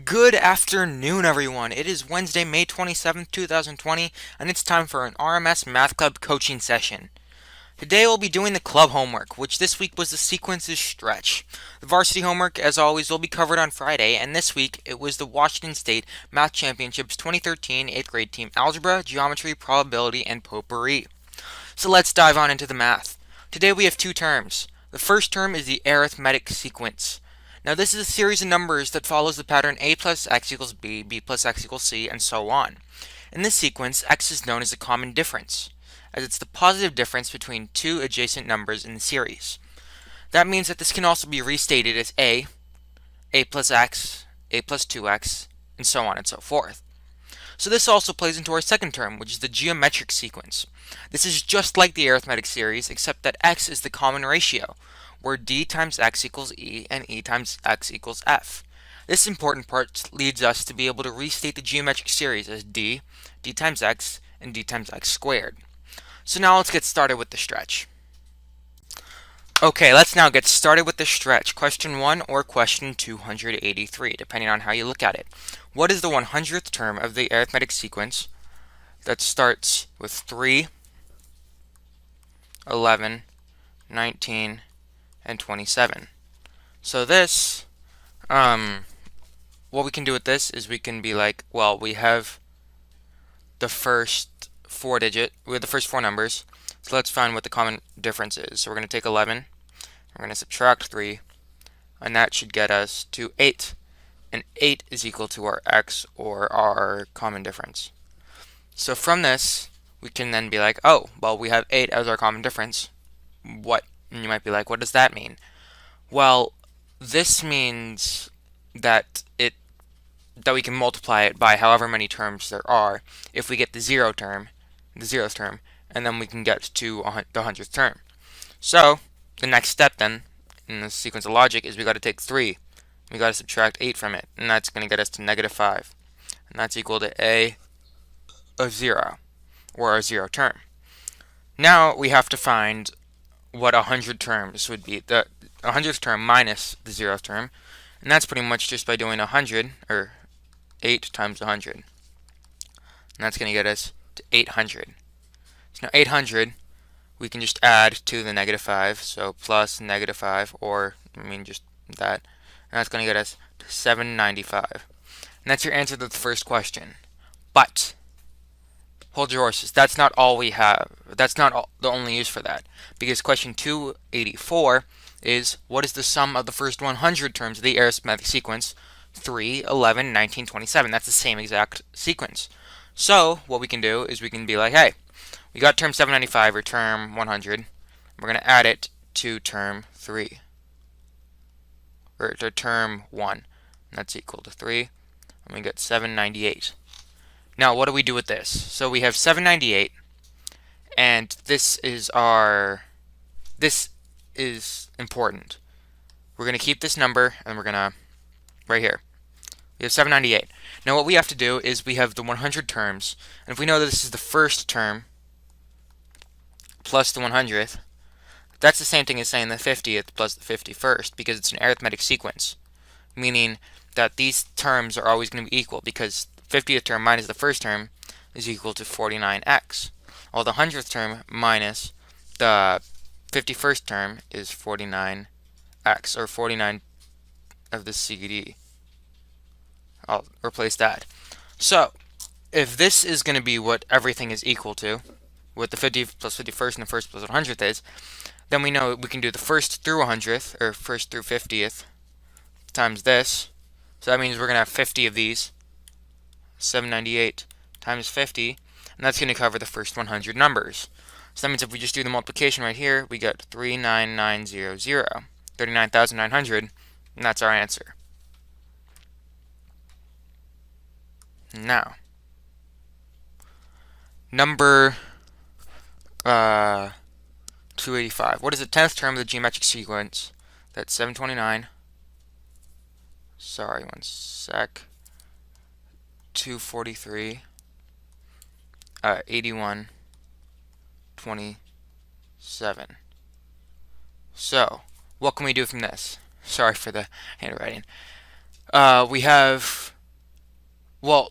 Good afternoon, everyone. It is Wednesday, May 27th, 2020, and it's time for an RMS Math Club coaching session. Today we'll be doing the club homework, which this week was the sequences stretch. The varsity homework, as always, will be covered on Friday, and this week it was the Washington State Math Championships 2013 8th grade team algebra, geometry, probability, and potpourri. So let's dive on into the math. Today we have two terms. The first term is the arithmetic sequence. Now this is a series of numbers that follows the pattern a plus x equals b, b plus x equals c, and so on. In this sequence, x is known as the common difference, as it's the positive difference between two adjacent numbers in the series. That means that this can also be restated as a plus x, a plus 2x, and so on and so forth. So this also plays into our second term, which is the geometric sequence. This is just like the arithmetic series, except that x is the common ratio, where d times x equals e and e times x equals f. This important part leads us to be able to restate the geometric series as d times x, and d times x squared. So now let's get started with the stretch. Okay, let's now get started with the stretch. Question 1 or question 283, depending on how you look at it. What is the 100th term of the arithmetic sequence that starts with 3, 11, 19, and 27? So this, what we can do with this is we can be like, well, we have the first four numbers. So let's find what the common difference is. So we're going to take 11, we're going to subtract 3, and that should get us to 8. And 8 is equal to our x, or our common difference. So from this, we can then be like, oh, well, we have 8 as our common difference. What? And you might be like, what does that mean? Well, this means that we can multiply it by however many terms there are if we get the zeroth term, and then we can get to the 100th term. So the next step then in the sequence of logic is we got to take 3. We got to subtract 8 from it, and that's going to get us to -5. And that's equal to a of 0, or our 0 term. Now we have to find what 100 terms would be, the 100th term minus the 0th term, and that's pretty much just by doing 100, or 8 times 100. And that's going to get us to 800. So now 800, we can just add to the -5, so plus -5, or, just that. And that's going to get us to 795. And that's your answer to the first question. But hold your horses. That's not all we have. That's not the only use for that. Because question 284 is, what is the sum of the first 100 terms of the arithmetic sequence? 3, 11, 19, 27. That's the same exact sequence. So what we can do is we can be like, hey, we got term 795, or term 100. We're going to add it to term 3. Or to term 1. And that's equal to 3. And we get 798. Now, what do we do with this? So we have 798, and this is important. We're going to keep this number, and we're going to, right here, we have 798. Now, what we have to do is we have the 100 terms, and if we know that this is the first term plus the 100th, that's the same thing as saying the 50th plus the 51st, because it's an arithmetic sequence, meaning that these terms are always going to be equal, because 50th term minus the first term is equal to 49x. While the 100th term minus the 51st term is 49x, or 49 of the CD. I'll replace that. So, if this is going to be what everything is equal to, what the 50th plus 51st and the first plus 100th is, then we know we can do the first through 100th, or first through 50th, times this. So that means we're going to have 50 of these. 798 times 50, and that's going to cover the first 100 numbers. So that means if we just do the multiplication right here, we get 39900, 39,900, and that's our answer. Now, number 285. What is the 10th term of the geometric sequence? That's 729. Sorry, one sec. 243, 81, 27. So, what can we do from this? Sorry for the handwriting. We have Well,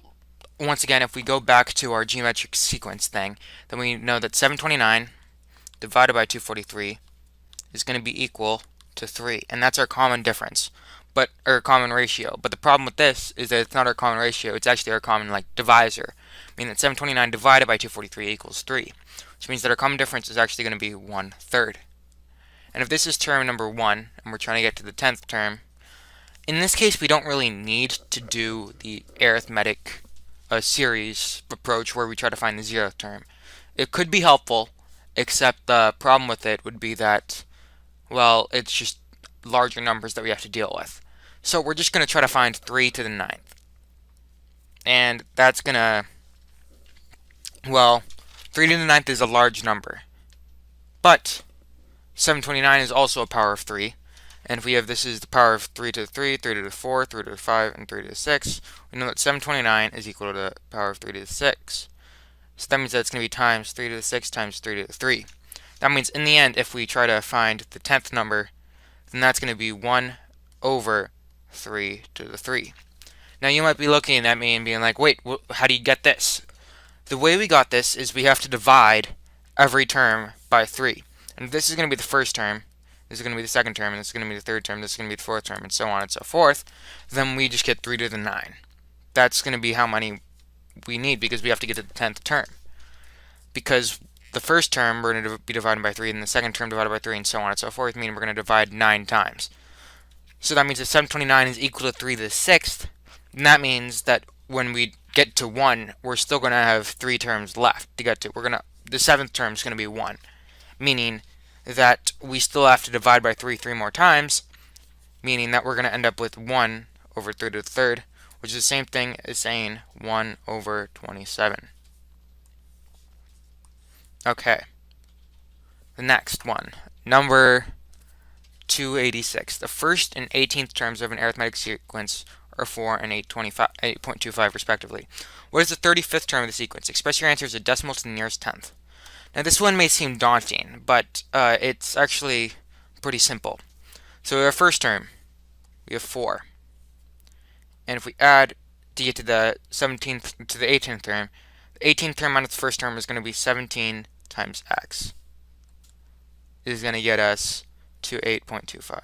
once again, if we go back to our geometric sequence thing, then we know that 729 divided by 243 is going to be equal to 3, and that's our common difference, or common ratio. But the problem with this is that it's not our common ratio, it's actually our common divisor, meaning that 729 divided by 243 equals 3, which means that our common difference is actually going to be 1/3. And if this is term number 1, and we're trying to get to the 10th term, in this case we don't really need to do the arithmetic series approach where we try to find the 0th term. It could be helpful, except the problem with it would be that, well, it's just larger numbers that we have to deal with. So we're just going to try to find 3 to the 9th. And that's going to, well, 3 to the 9th is a large number. But 729 is also a power of 3. And if we have this is the power of 3 to the 3, 3 to the 4, 3 to the 5, and 3 to the 6, we know that 729 is equal to the power of 3 to the 6. So that means that it's going to be times 3 to the 6 times 3 to the 3. That means in the end, if we try to find the 10th number, then that's going to be 1 over 3 to the 3. Now you might be looking at me and being like, wait, how do you get this? The way we got this is we have to divide every term by 3. And this is going to be the first term, this is going to be the second term, and this is going to be the third term, this is going to be the fourth term, and so on and so forth. Then we just get 3 to the 9. That's going to be how many we need because we have to get to the 10th term. Because the first term we're going to be divided by 3, and the second term divided by 3, and so on and so forth, meaning we're going to divide 9 times. So that means that 729 is equal to 3 to the 6th, and that means that when we get to 1, we're still going to have 3 terms left to get to. The 7th term is going to be 1, meaning that we still have to divide by 3 more times, meaning that we're going to end up with 1 over 3 to the 3rd, which is the same thing as saying 1 over 27. Okay, the next one, number 286. The first and 18th terms of an arithmetic sequence are 4 and 8.25 respectively. What is the 35th term of the sequence? Express your answer as a decimal to the nearest tenth. Now this one may seem daunting, but it's actually pretty simple. So our first term, we have 4. And if we add to get to the 17th to the 18th term, the 18th term minus the first term is going to be 17 times x. This is going to get us to 8.25.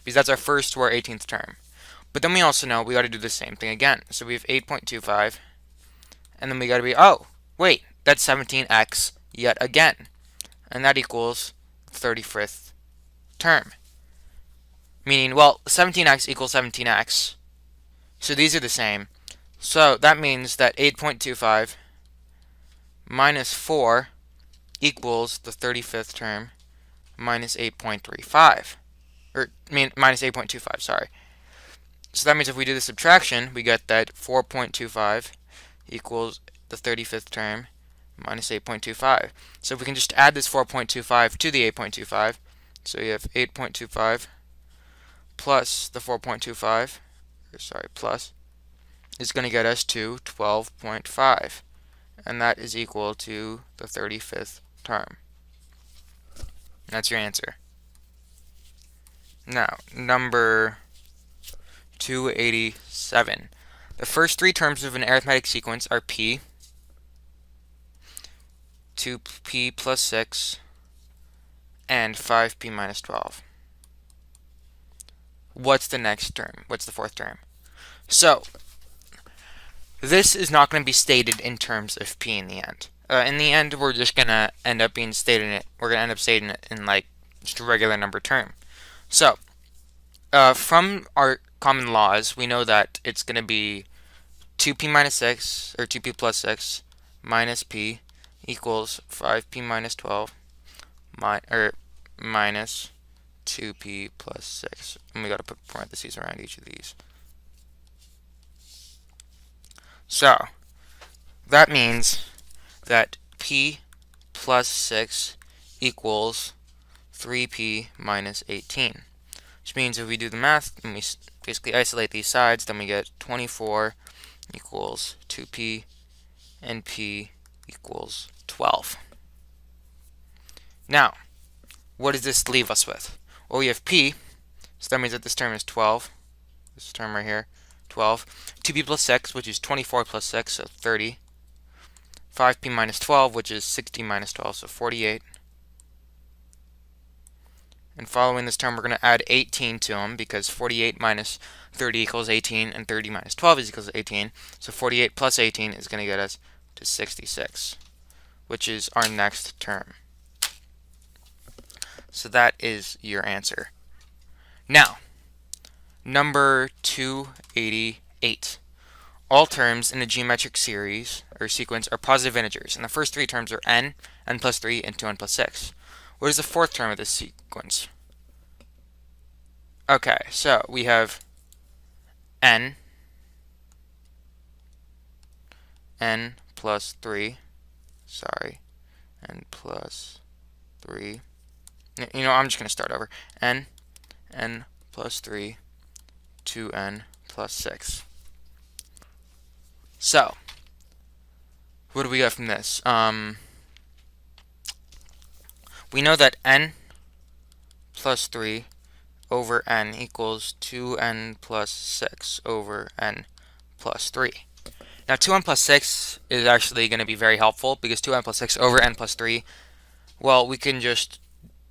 Because that's our first to our 18th term. But then we also know we got to do the same thing again. So we have 8.25, and then we got to be, oh, wait, that's 17x yet again. And that equals the 35th term. Meaning, well, 17x equals 17x. So these are the same. So that means that 8.25 minus 4 equals the 35th term minus 8.35. Minus 8.25, sorry. So that means if we do the subtraction, we get that 4.25 equals the 35th term minus 8.25. So if we can just add this 4.25 to the 8.25, so you have 8.25 plus the 4.25, plus, is going to get us to 12.5. And that is equal to the 35th term. That's your answer. Now, number 287. The first 3 terms of an arithmetic sequence are p, 2p plus 6, and 5p minus 12. What's the next term? What's the fourth term? So, this is not going to be stated in terms of p in the end. In the end, we're just going to end up stating it in just a regular number term. So, from our common laws, we know that it's going to be 2p minus 6, or 2p plus 6, minus p equals 5p minus 12, minus 2p plus 6. And we got to put parentheses around each of these. So, that means that p plus 6 equals 3p minus 18. Which means if we do the math and we basically isolate these sides, then we get 24 equals 2p and p equals 12. Now, what does this leave us with? Well, we have p, so that means that this term is 12. This term right here, 12. 2p plus 6, which is 24 plus 6, so 30. 5p minus 12, which is 60 minus 12, so 48. And following this term, we're going to add 18 to them, because 48 minus 30 equals 18, and 30 minus 12 is equals to 18. So 48 plus 18 is going to get us to 66, which is our next term. So that is your answer. Now, number 288. All terms in a geometric series or sequence are positive integers, and the first three terms are n, n plus 3, and 2n plus 6. What is the fourth term of this sequence? Okay, so we have n plus 3, n plus 3. You know, I'm just going to start over. n plus 3, 2n plus 6. So, what do we get from this? We know that n plus 3 over n equals 2n plus 6 over n plus 3. Now 2n plus 6 is actually going to be very helpful, because 2n plus 6 over n plus 3, well, we can just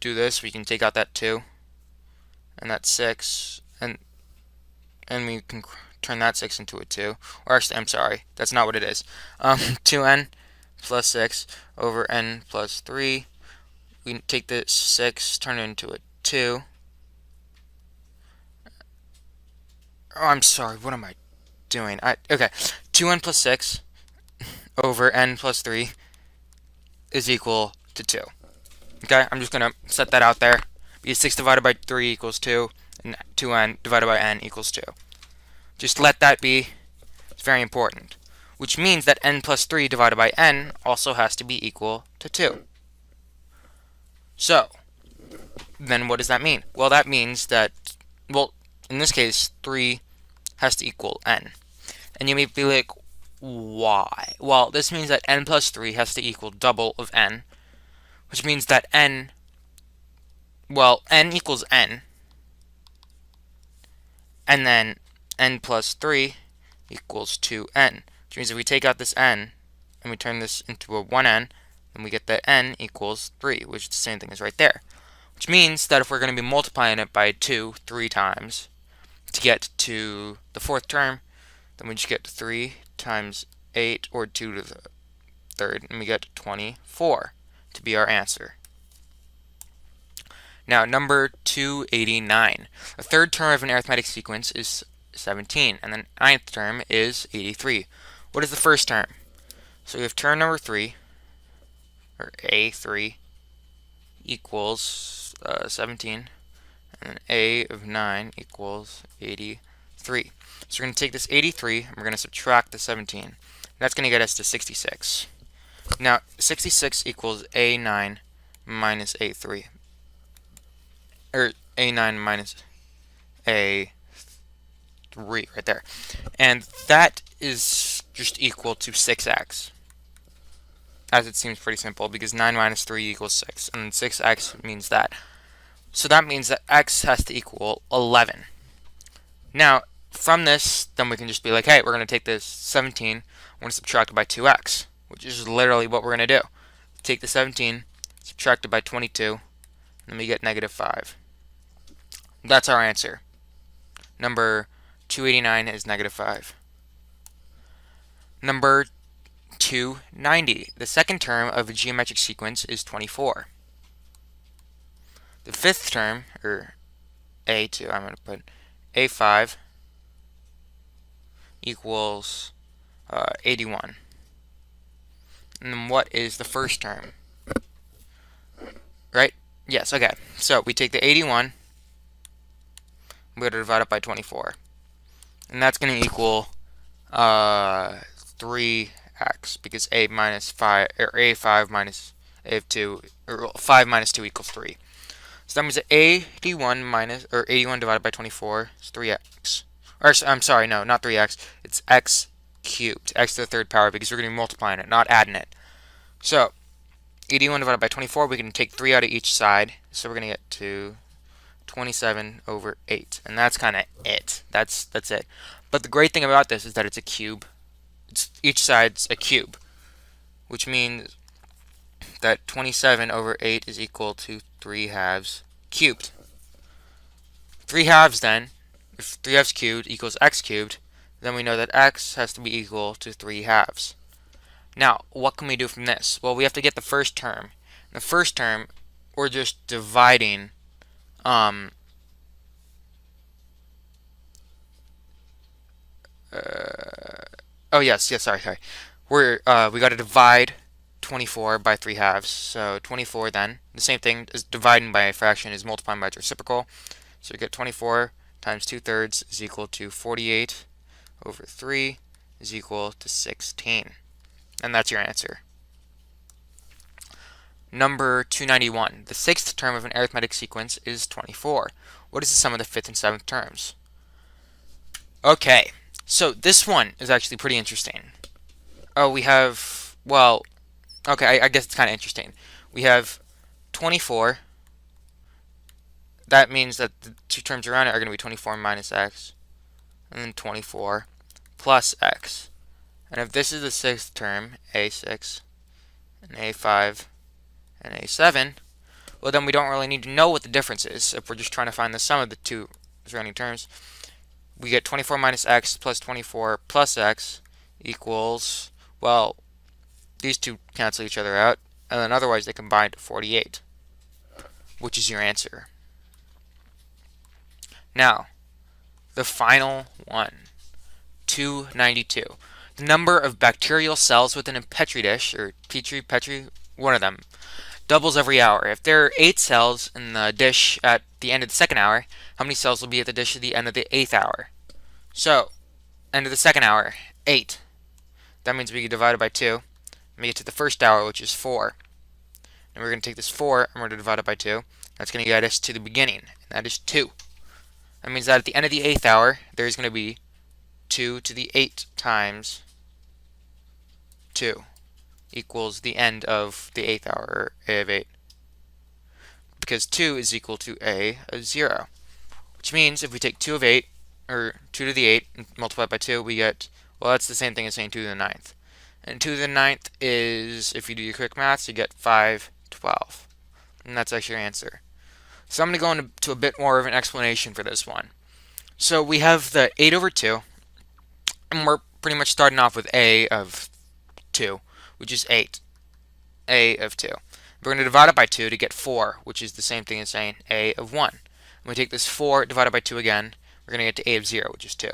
do this. We can take out that 2, and that's 6, and we can turn that 6 into a 2. Or actually, I'm sorry, that's not what it is. 2n plus 6 over n plus 3. We take this 6, turn it into a 2. Oh, I'm sorry, what am I doing? Okay, 2n plus 6 over n plus 3 is equal to 2. Okay, I'm just going to set that out there, because 6 divided by 3 equals 2, and 2n divided by n equals 2. Just let that be. It's very important. Which means that n plus 3 divided by n also has to be equal to 2. So, then what does that mean? Well, that means that, well, in this case, 3 has to equal n. And you may be like, why? Well, this means that n plus 3 has to equal double of n, which means that n equals n, and then n plus 3 equals 2n, which means if we take out this n and we turn this into a 1n, then we get that n equals 3, which is the same thing as right there. Which means that if we're going to be multiplying it by 2 3 times to get to the fourth term, then we just get 3 times 8, or 2 to the third, and we get 24 to be our answer. Now, number 289. The third term of an arithmetic sequence is 17, and the ninth term is 83. What is the first term? So we have term number 3, or A3, equals 17, and then A of 9 equals 83. So we're going to take this 83, and we're going to subtract the 17. That's going to get us to 66. Now, 66 equals A9 minus A3. Or A9 minus A3 right there. And that is just equal to 6x. As it seems pretty simple, because 9 minus 3 equals 6. And 6x means that. So that means that x has to equal 11. Now, from this, then we can just be like, hey, we're going to take this 17, we're going to subtract it by 2x, which is literally what we're going to do. Take the 17, subtract it by 22, and then we get negative 5. That's our answer. Number 289 is negative 5. Number 290. The second term of a geometric sequence is 24. The fifth term, or A2, I'm going to put A5 equals 81. And then what is the first term? Right? Yes, okay. So we take the 81, we're going to divide it by 24. And that's going to equal 3x, because A minus 5, or A5 minus A2, or 5 minus 2 equals 3. So that means that 81 minus, or 81 divided by 24 is 3x. Or, I'm sorry, no, not 3x. It's x cubed, x to the third power, because we're going to be multiplying it, not adding it. So, 81 divided by 24, we can take 3 out of each side. So we're going to get to 27 over 8. And that's kind of it. That's it. But the great thing about this is that it's a cube. Each side's a cube, which means that 27 over 8 is equal to 3 halves cubed. 3 halves then, if 3 halves cubed equals x cubed, then we know that x has to be equal to 3 halves. Now, what can we do from this? Well, we have to get the first term. In the first term, we're just dividing oh yes, sorry. We got to divide 24 by 3 halves. So 24 then, the same thing as dividing by a fraction is multiplying by its reciprocal. So we get 24 times 2/3 is equal to 48 over 3 is equal to 16. And that's your answer. Number 291. The sixth term of an arithmetic sequence is 24. What is the sum of the fifth and seventh terms? Okay, so this one is actually pretty interesting. Oh, we have, well, okay, I guess it's kind of interesting. We have 24. That means that the two terms around it are going to be 24 minus x, and then 24 plus x. And if this is the sixth term, a6, and a5, and a7, well then we don't really need to know what the difference is if we're just trying to find the sum of the two surrounding terms. We get 24 minus x plus 24 plus x equals, well, these two cancel each other out, and then otherwise they combine to 48, which is your answer. Now, the final one, 292. The number of bacterial cells within a Petri dish, or Petri, one of them, doubles every hour. If there are 8 cells in the dish at the end of the second hour, how many cells will be at the dish at the end of the 8th hour? So, end of the second hour, 8. That means we can divide it by 2. And we get to the first hour, which is 4. And we're going to take this 4 and we're going to divide it by 2. That's going to get us to the beginning, and that is 2. That means that at the end of the 8th hour, there's going to be 2 to the 8 times 2 equals the end of the 8th hour, or a of 8. Because 2 is equal to a of 0. Which means if we take 2 of 8, or 2 to the 8, and multiply it by 2, we get, well, that's the same thing as saying 2 to the 9th. And 2 to the 9th is, if you do your quick maths, you get 5/12. And that's actually your answer. So I'm going to go into a bit more of an explanation for this one. So we have the 8 over 2, and we're pretty much starting off with a of 2, which is 8. A of 2. We're going to divide it by 2 to get 4, which is the same thing as saying a of 1. And we take this 4 divided by 2 again, we're going to get to a of 0, which is 2.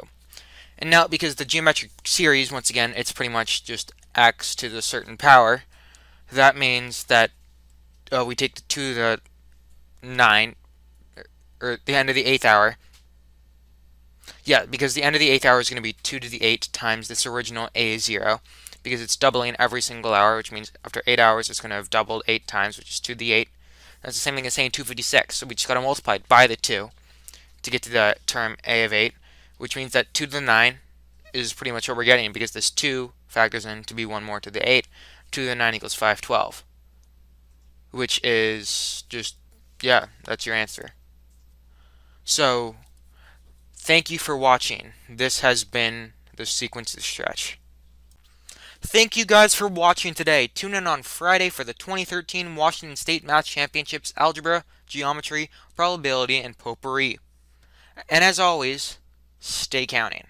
And now, because the geometric series, once again, it's pretty much just x to the certain power, that means that we take the 2 to the 9, or the end of the 8th hour. Yeah, because the end of the 8th hour is going to be 2 to the 8 times this original a is 0, because it's doubling every single hour, which means after 8 hours it's going to have doubled 8 times, which is 2 to the 8. That's the same thing as saying 256, so we just got to multiply it by the 2 to get to the term a of 8, which means that 2 to the 9 is pretty much what we're getting, because this 2 factors in to be 1 more to the 8. 2 to the 9 equals 5/12, which is just, yeah, that's your answer. So, thank you for watching. This has been the Sequences Stretch. Thank you guys for watching today. Tune in on Friday for the 2013 Washington State Math Championships Algebra, Geometry, Probability, and Potpourri. And as always, stay counting.